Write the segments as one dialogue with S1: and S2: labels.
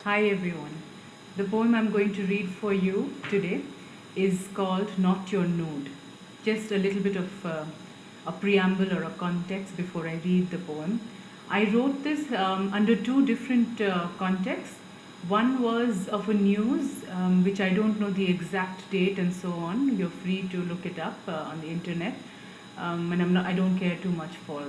S1: Hi everyone. The poem I'm going to read for you today is called Not Your Nude. Just a little bit of a preamble or a context before I read the poem. I wrote this under two different contexts. One was of a news, which I don't know the exact date and so on. You're free to look it up on the internet. And I don't care too much for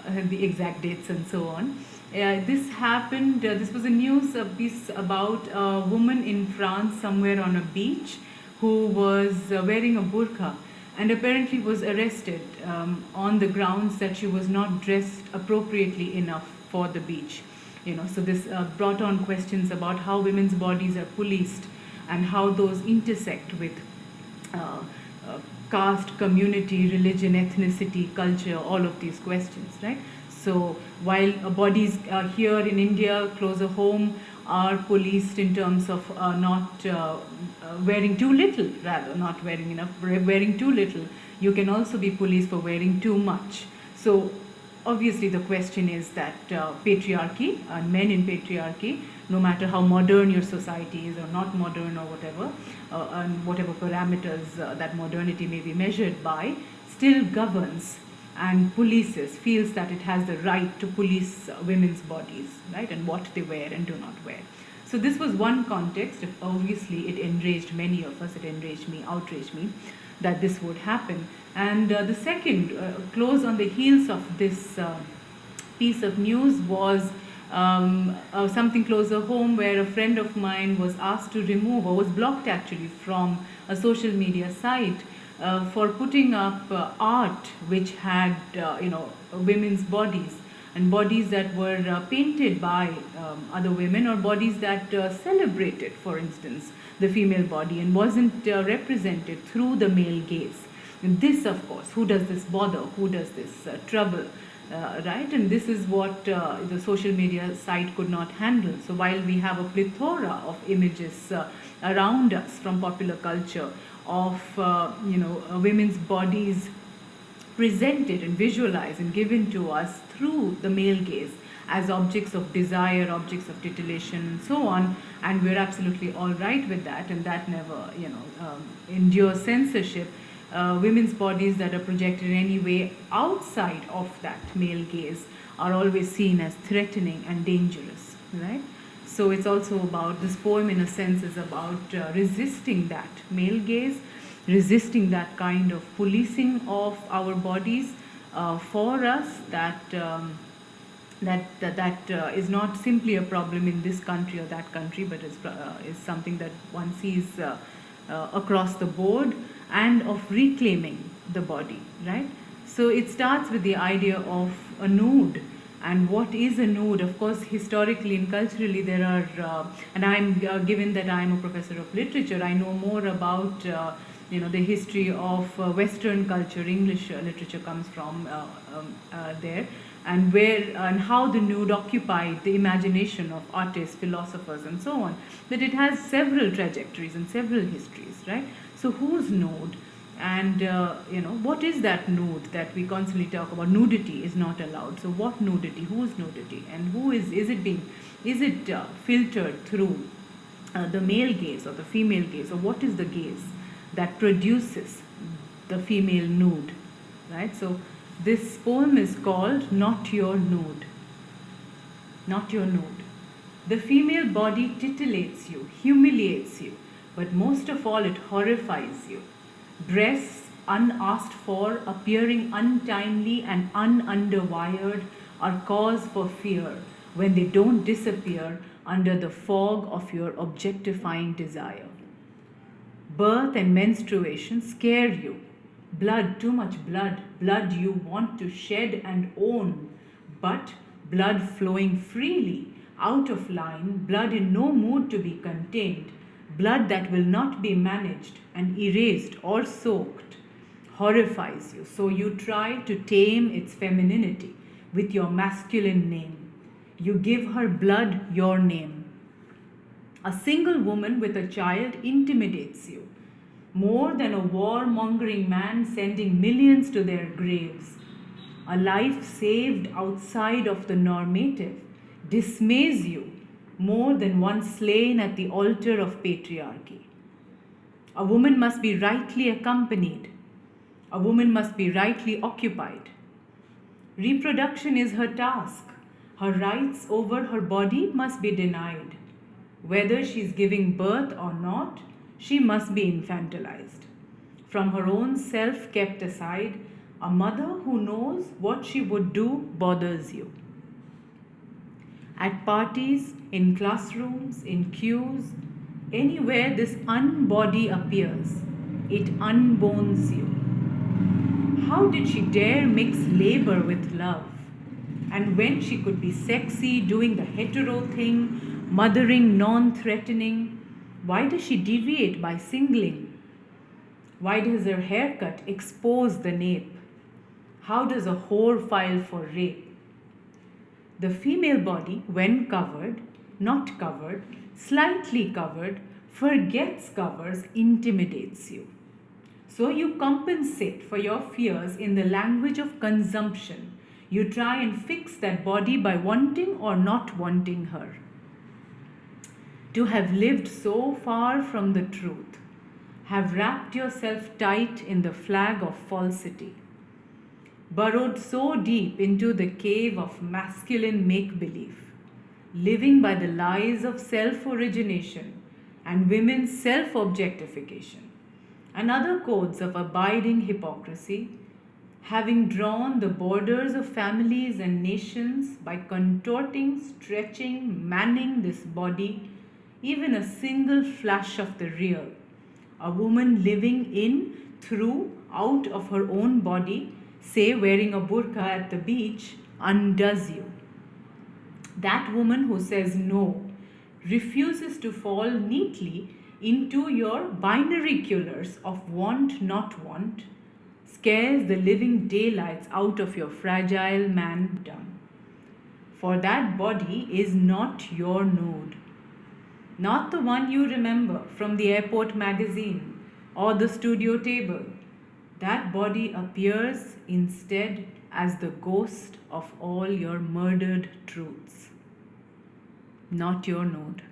S1: the exact dates and so on. This happened, this was a news piece about a woman in France somewhere on a beach who was wearing a burqa and apparently was arrested on the grounds that she was not dressed appropriately enough for the beach. So this brought on questions about how women's bodies are policed and how those intersect with uh, uh, caste, community, religion, ethnicity, culture, all of these questions, right? So while bodies here in India, closer home, are policed in terms of not wearing too little, rather, not wearing enough, wearing too little, you can also be policed for wearing too much. So obviously the question is that patriarchy and men in patriarchy, no matter how modern your society is or not modern or whatever, and whatever parameters that modernity may be measured by, still governs and polices, feels that it has the right to police women's bodies, right, and what they wear and do not wear. So this was one context. Obviously, it enraged many of us. It enraged me, outraged me, that this would happen. And the second, close on the heels of this piece of news, was something closer home, where a friend of mine was asked to remove, or was blocked actually, from a social media site for putting up art which had women's bodies, and bodies that were painted by other women, or bodies that celebrated, for instance, the female body and wasn't represented through the male gaze. And this, of course, who does this bother? Who does this trouble? Right? And this is what the social media site could not handle. So while we have a plethora of images around us from popular culture of women's bodies presented and visualized and given to us through the male gaze as objects of desire, objects of titillation, and so on, and we're absolutely all right with that, and that never, endures censorship. Women's bodies that are projected in any way outside of that male gaze are always seen as threatening and dangerous, right? So it's also about, this poem in a sense is about resisting that male gaze, resisting that kind of policing of our bodies for us, that is not simply a problem in this country or that country, but is something that one sees across the board, and of reclaiming the body, right? So it starts with the idea of a nude. And what is a nude? Of course, historically and culturally, there are, and I'm given that I'm a professor of literature, I know more about the history of Western culture. English literature comes from there, and where and how the nude occupied the imagination of artists, philosophers, and so on. That it has several trajectories and several histories, right? So whose nude? And what is that nude that we constantly talk about? Nudity is not allowed. So what nudity? Whose nudity? And who is it being? Is it filtered through the male gaze or the female gaze, or what is the gaze that produces the female nude, right? So this poem is called Not Your Nude. Not Your Nude. The female body titillates you, humiliates you, but most of all it horrifies you. Breasts unasked for, appearing untimely and ununderwired, are cause for fear when they don't disappear under the fog of your objectifying desire. Birth and menstruation scare you. Blood, too much blood, blood you want to shed and own, but blood flowing freely, out of line, blood in no mood to be contained, blood that will not be managed and erased or soaked, horrifies you. So you try to tame its femininity with your masculine name. You give her blood your name. A single woman with a child intimidates you, more than a war-mongering man sending millions to their graves. A life saved outside of the normative dismays you more than one slain at the altar of patriarchy. A woman must be rightly accompanied. A woman must be rightly occupied. Reproduction is her task. Her rights over her body must be denied. Whether she is giving birth or not, she must be infantilized. From her own self kept aside, a mother who knows what she would do bothers you. At parties, in classrooms, in queues, anywhere this unbody appears, it unbones you. How did she dare mix labor with love? And when she could be sexy, doing the hetero thing, mothering, non-threatening, why does she deviate by singling? Why does her haircut expose the nape? How does a whore file for rape? The female body, when covered, not covered, slightly covered, forgets covers, intimidates you. So you compensate for your fears in the language of consumption. You try and fix that body by wanting or not wanting her. To have lived so far from the truth, have wrapped yourself tight in the flag of falsity, burrowed so deep into the cave of masculine make-believe, living by the lies of self-origination and women's self-objectification, and other codes of abiding hypocrisy, having drawn the borders of families and nations by contorting, stretching, manning this body, even a single flash of the real, a woman living in, through, out of her own body, say wearing a burqa at the beach, undoes you. That woman who says no, refuses to fall neatly into your binary killers of want, not want, scares the living daylights out of your fragile man-dom. For that body is not your nude, not the one you remember from the airport magazine or the studio table. That body appears instead as the ghost of all your murdered truths. Not your nude.